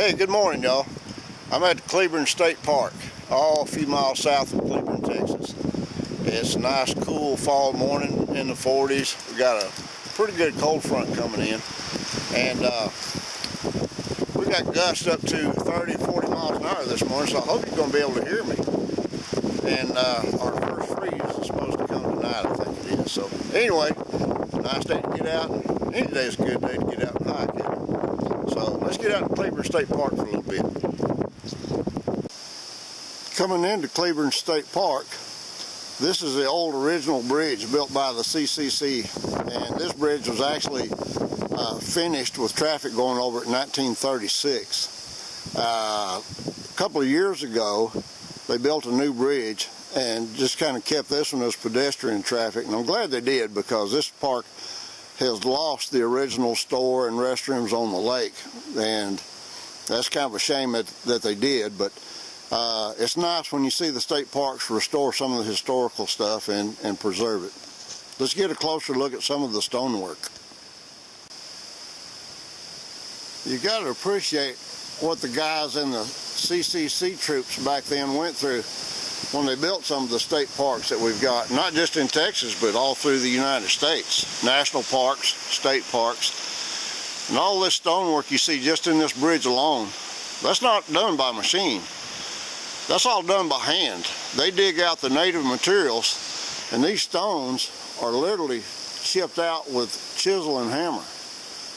Hey, good morning, y'all. I'm at the Cleburne State Park, a few miles south of Cleburne, Texas. It's a nice, cool fall morning in the 40s. We got a pretty good cold front coming in, and we got gusts up to 30, 40 miles an hour this morning, so I hope you're going to be able to hear me. And our first freeze is supposed to come tonight, I think it is. So anyway, nice day to get out. Any day is a good day to get out and hike it. So let's get out to Cleburne State Park for a little bit. Coming into Cleburne State Park, this is the old original bridge built by the CCC, and this bridge was actually finished with traffic going over it in 1936. A couple of years ago, they built a new bridge and just kind of kept this one as pedestrian traffic, and I'm glad they did, because this park has lost the original store and restrooms on the lake, and that's kind of a shame that they did. But it's nice when you see the state parks restore some of the historical stuff and preserve it. Let's get a closer look at some of the stonework. You got to appreciate what the guys in the CCC troops back then went through when they built some of the state parks that we've got, not just in Texas, but all through the United States. National parks, state parks, and all this stonework you see just in this bridge alone, that's not done by machine. That's all done by hand. They dig out the native materials, and these stones are literally chipped out with chisel and hammer.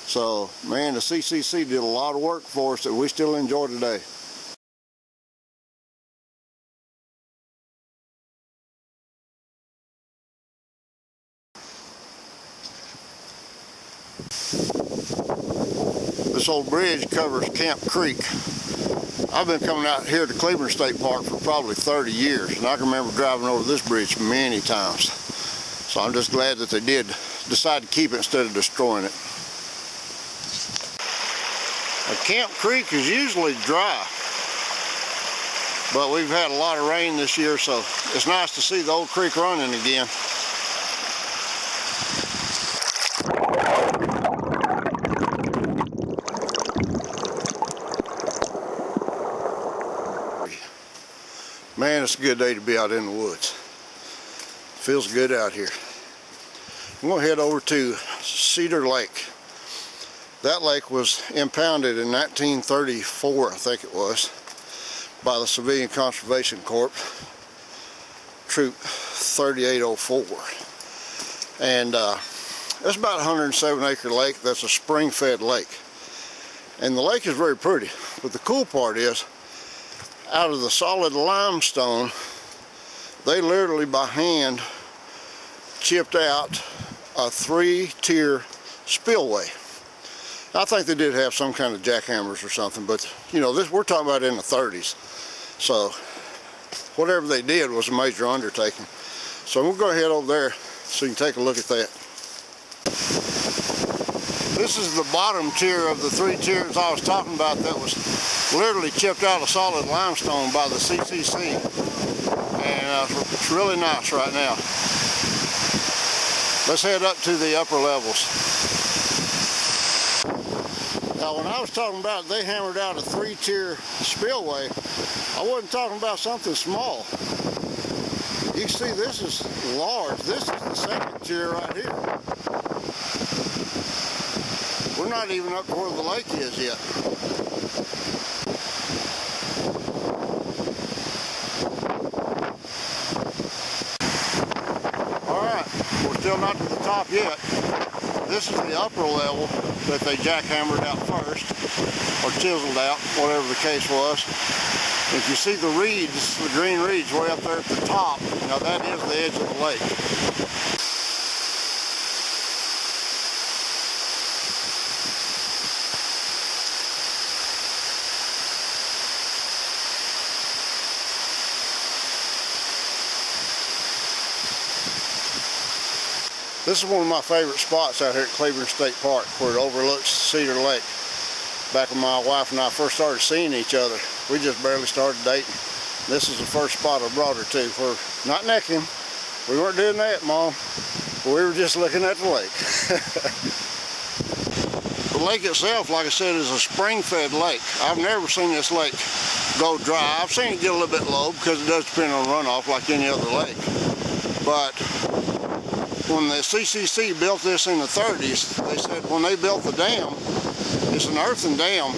So, man, the CCC did a lot of work for us that we still enjoy today. This old bridge covers Camp Creek. I've been coming out here to Cleburne State Park for probably 30 years, and I can remember driving over this bridge many times. So I'm just glad that they did decide to keep it instead of destroying it. Now, Camp Creek is usually dry, but we've had a lot of rain this year, so it's nice to see the old creek running again. Man, it's a good day to be out in the woods. Feels good out here. I'm going to head over to Cedar Lake. That lake was impounded in 1934, I think it was, by the Civilian Conservation Corps, Troop 3804. And it's about a 107-acre lake. That's a spring-fed lake. And the lake is very pretty, but the cool part is, out of the solid limestone, they literally by hand chipped out a 3-tier spillway. I think they did have some kind of jackhammers or something, but you know, this we're talking about in the 30s. So whatever they did was a major undertaking. So we'll go ahead over there so you can take a look at that. This is the bottom tier of the 3 tiers I was talking about that was literally chipped out of solid limestone by the CCC, and it's really nice right now. Let's head up to the upper levels. Now, when I was talking about they hammered out a 3-tier spillway, I wasn't talking about something small. You can see this is large. This is the 2nd tier right here. We're not even up to where the lake is yet. Still not to the top yet. This is the upper level that they jackhammered out first, or chiseled out, whatever the case was. If you see the reeds, the green reeds way up there at the top, now that is the edge of the lake. This is one of my favorite spots out here at Cleburne State Park, where it overlooks Cedar Lake. Back when my wife and I first started seeing each other, we just barely started dating. This is the first spot I brought her to. We're not necking. We weren't doing that, Mom. We were just looking at the lake. The lake itself, like I said, is a spring-fed lake. I've never seen this lake go dry. I've seen it get a little bit low because it does depend on runoff like any other lake. But when the CCC built this in the 30s, they said when they built the dam, it's an earthen dam,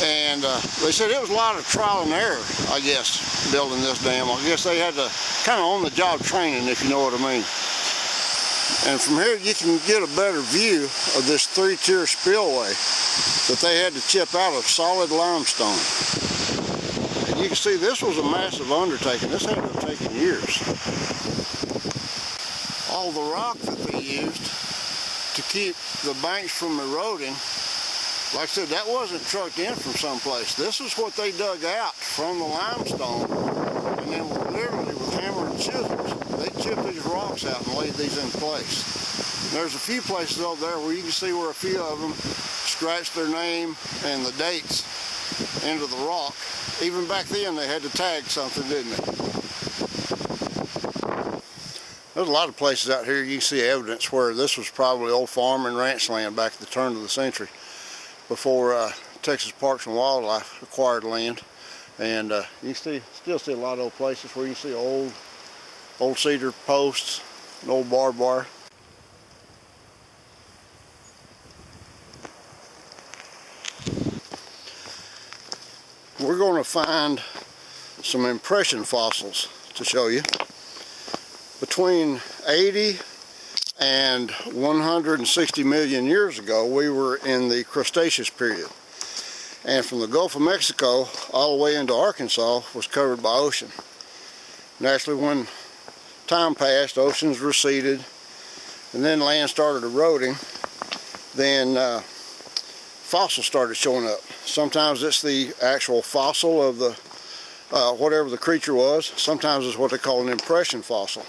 and they said it was a lot of trial and error, I guess, building this dam. I guess they had to kind of on-the-job training, if you know what I mean. And from here you can get a better view of this three-tier spillway that they had to chip out of solid limestone. And you can see this was a massive undertaking. This had to have taken years. All the rock that they used to keep the banks from eroding, like I said, that wasn't trucked in from someplace. This is what they dug out from the limestone, and then literally with hammer and scissors, they chipped these rocks out and laid these in place. And there's a few places over there where you can see where a few of them scratched their name and the dates into the rock. Even back then they had to tag something, didn't they? There's a lot of places out here you can see evidence where this was probably old farm and ranch land back at the turn of the century, before Texas Parks and Wildlife acquired land. And you still see a lot of old places where you see old cedar posts and old barbed wire. We're going to find some impression fossils to show you. Between 80 and 160 million years ago, we were in the Cretaceous period. And from the Gulf of Mexico all the way into Arkansas was covered by ocean. Naturally, when time passed, oceans receded, and then land started eroding, then fossils started showing up. Sometimes it's the actual fossil of the whatever the creature was. Sometimes it's what they call an impression fossil.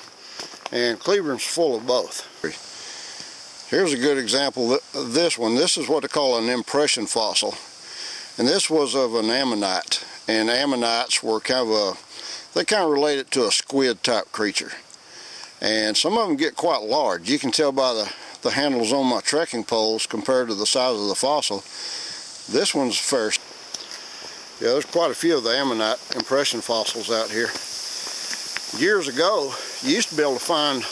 And Cleburne's full of both. Here's a good example of this one. This is what they call an impression fossil. And this was of an ammonite. And ammonites were they kind of related to a squid type creature. And some of them get quite large. You can tell by the handles on my trekking poles compared to the size of the fossil. This one's first. Yeah, there's quite a few of the ammonite impression fossils out here. Years ago, you used to be able to find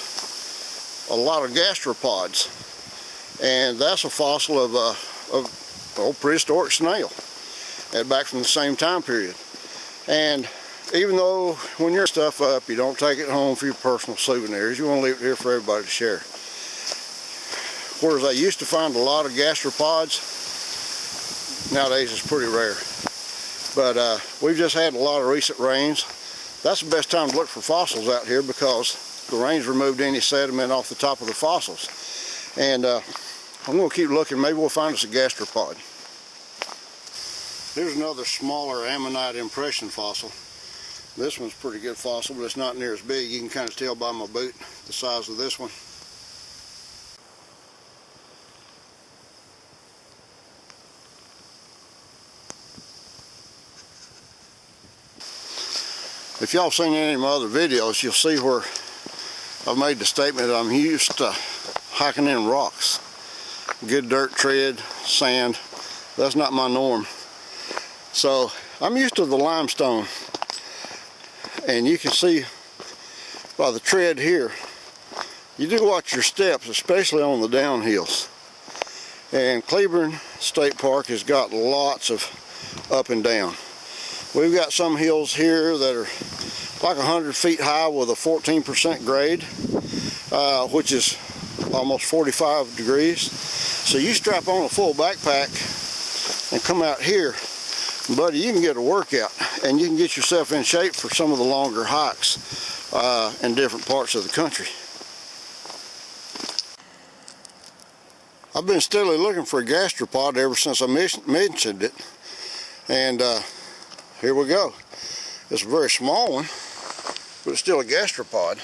a lot of gastropods, and that's a fossil of an old prehistoric snail, and back from the same time period. And even though when you're stuff up, you don't take it home for your personal souvenirs, you want to leave it here for everybody to share. Whereas I used to find a lot of gastropods, nowadays it's pretty rare. But we've just had a lot of recent rains. That's the best time to look for fossils out here because the rains removed any sediment off the top of the fossils. And I'm going to keep looking. Maybe we'll find us a gastropod. Here's another smaller ammonite impression fossil. This one's a pretty good fossil, but it's not near as big. You can kind of tell by my boot the size of this one. If y'all seen any of my other videos, you'll see where I've made the statement that I'm used to hiking in rocks. Good dirt tread, sand. That's not my norm. So I'm used to the limestone. And you can see by the tread here, you do watch your steps, especially on the downhills. And Cleburne State Park has got lots of up and down. We've got some hills here that are like 100 feet high with a 14% grade, which is almost 45 degrees. So you strap on a full backpack and come out here, buddy, you can get a workout and you can get yourself in shape for some of the longer hikes in different parts of the country. I've been steadily looking for a gastropod ever since I mentioned it, and here we go. It's a very small one, but it's still a gastropod.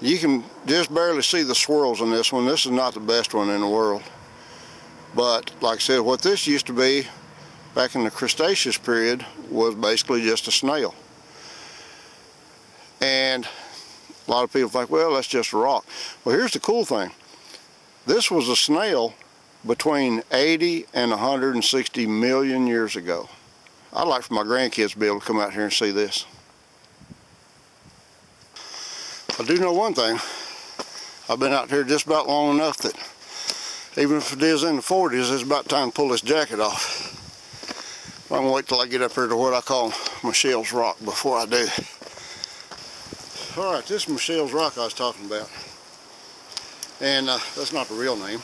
You can just barely see the swirls in this one. This is not the best one in the world. But like I said, what this used to be back in the Cretaceous period was basically just a snail. And a lot of people think, well, that's just a rock. Well, here's the cool thing. This was a snail between 80 and 160 million years ago. I'd like for my grandkids to be able to come out here and see this. I do know one thing. I've been out here just about long enough that even if it is in the 40s, it's about time to pull this jacket off. I'm gonna wait till I get up here to what I call Michelle's Rock before I do. Alright, this is Michelle's Rock I was talking about. And that's not the real name.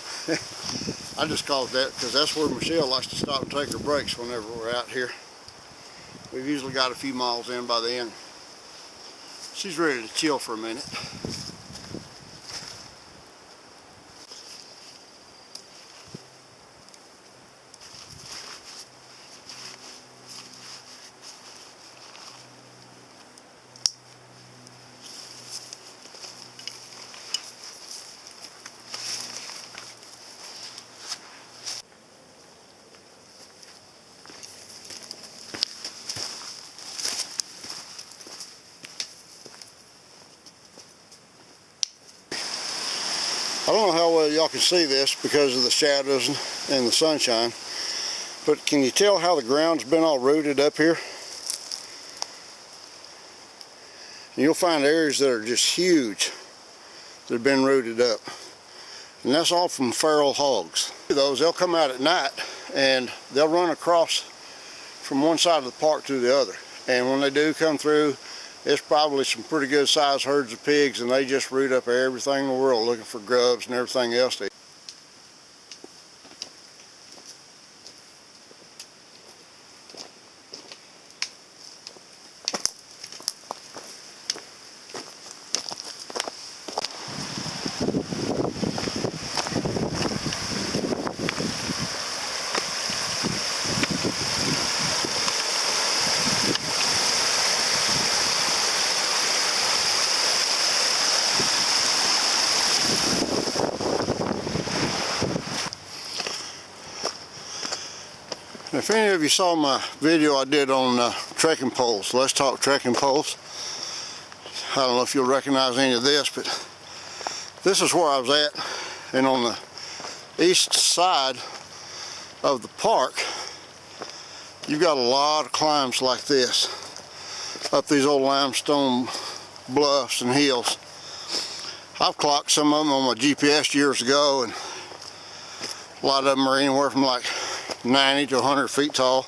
I just call it that because that's where Michelle likes to stop and take her breaks whenever we're out here. We've usually got a few miles in by then. She's ready to chill for a minute. I don't know how well y'all can see this because of the shadows and the sunshine, but can you tell how the ground's been all rooted up here? And you'll find areas that are just huge that have been rooted up. And that's all from feral hogs. They'll come out at night and they'll run across from one side of the park to the other. And when they do come through, it's probably some pretty good sized herds of pigs, and they just root up everything in the world looking for grubs and everything else to eat. If any of you saw my video I did on trekking poles, let's talk trekking poles. I don't know if you'll recognize any of this, but this is where I was at, and on the east side of the park you've got a lot of climbs like this up these old limestone bluffs and hills. I've clocked some of them on my GPS years ago, and a lot of them are anywhere from like 90 to 100 feet tall.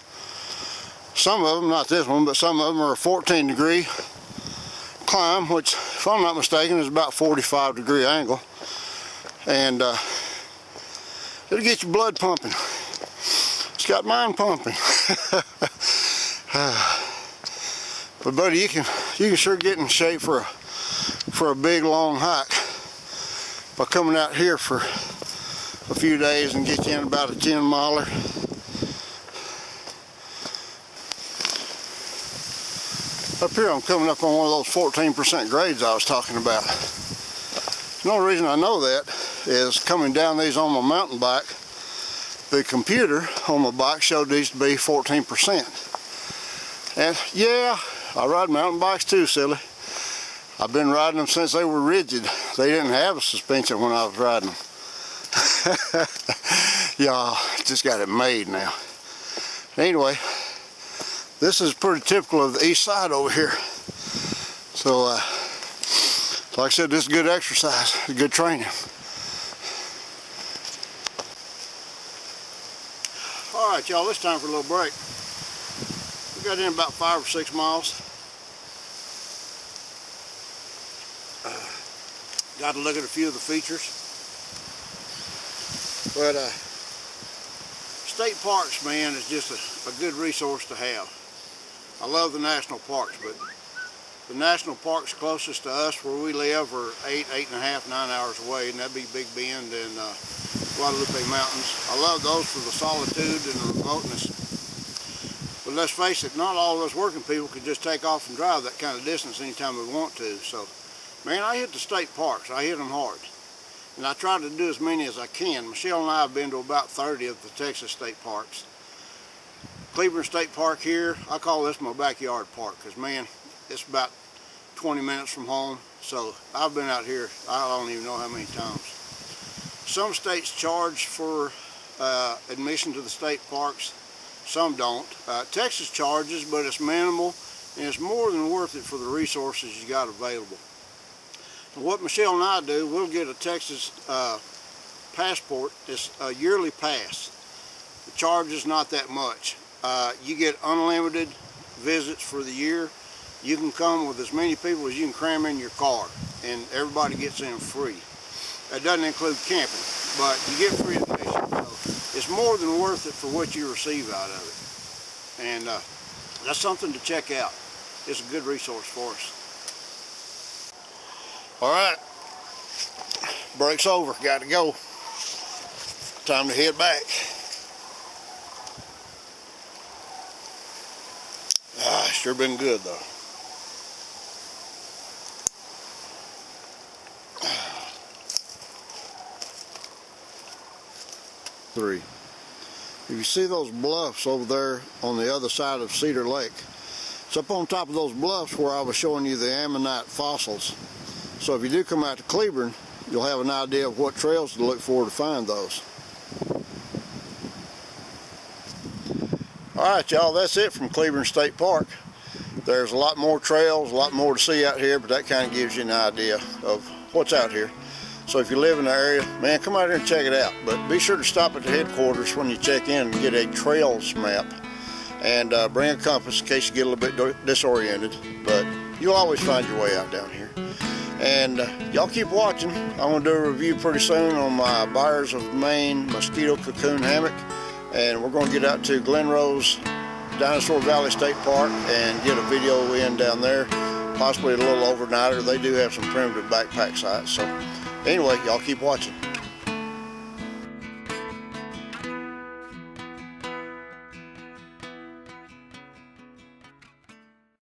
Some of them, not this one, but some of them are a 14-degree climb, which, if I'm not mistaken, is about 45-degree angle. And it'll get your blood pumping. It's got mine pumping. But buddy, you can sure get in shape for a big long hike by coming out here for a few days and get you in about a 10-miler. Up here I'm coming up on one of those 14% grades I was talking about. The only reason I know that is coming down these on my mountain bike, the computer on my bike showed these to be 14%. And yeah, I ride mountain bikes too, silly. I've been riding them since they were rigid. They didn't have a suspension when I was riding them. Yeah, just got it made now. Anyway, this is pretty typical of the east side over here. So, like I said, this is good exercise, good training. All right, y'all, it's time for a little break. We got in about 5 or 6 miles. Got to look at a few of the features. But state parks, man, is just a good resource to have. I love the national parks, but the national parks closest to us where we live are 8.5, 9 hours away, and that'd be Big Bend and Guadalupe Mountains. I love those for the solitude and the remoteness. But let's face it, not all of us working people could just take off and drive that kind of distance anytime we want to. So, man, I hit the state parks. I hit them hard. And I try to do as many as I can. Michelle and I have been to about 30 of the Texas state parks. Cleburne State Park here, I call this my backyard park because, man, it's about 20 minutes from home. So I've been out here, I don't even know how many times. Some states charge for admission to the state parks, some don't. Texas charges, but it's minimal, and it's more than worth it for the resources you got available. And what Michelle and I do, we'll get a Texas passport. It's a yearly pass. The charge is not that much. You get unlimited visits for the year. You can come with as many people as you can cram in your car, and everybody gets in free. That doesn't include camping, but you get free admission, so it's more than worth it for what you receive out of it. And that's something to check out. It's a good resource for us. All right, break's over, got to go. Time to head back. Sure been good though. Three. If you see those bluffs over there on the other side of Cedar Lake, it's up on top of those bluffs where I was showing you the ammonite fossils. So if you do come out to Cleburne, you'll have an idea of what trails to look for to find those. Alright y'all, that's it from Cleburne State Park. There's a lot more trails, a lot more to see out here, but that kind of gives you an idea of what's out here. So if you live in the area, man, come out here and check it out. But be sure to stop at the headquarters when you check in and get a trails map. And bring a compass in case you get a little bit disoriented. But you'll always find your way out down here. And y'all keep watching. I'm going to do a review pretty soon on my Buyers of Maine mosquito cocoon hammock. And we're going to get out to Glen Rose Dinosaur Valley State Park and get a video in down there. Possibly a little overnighter. They do have some primitive backpack sites. So anyway, y'all keep watching.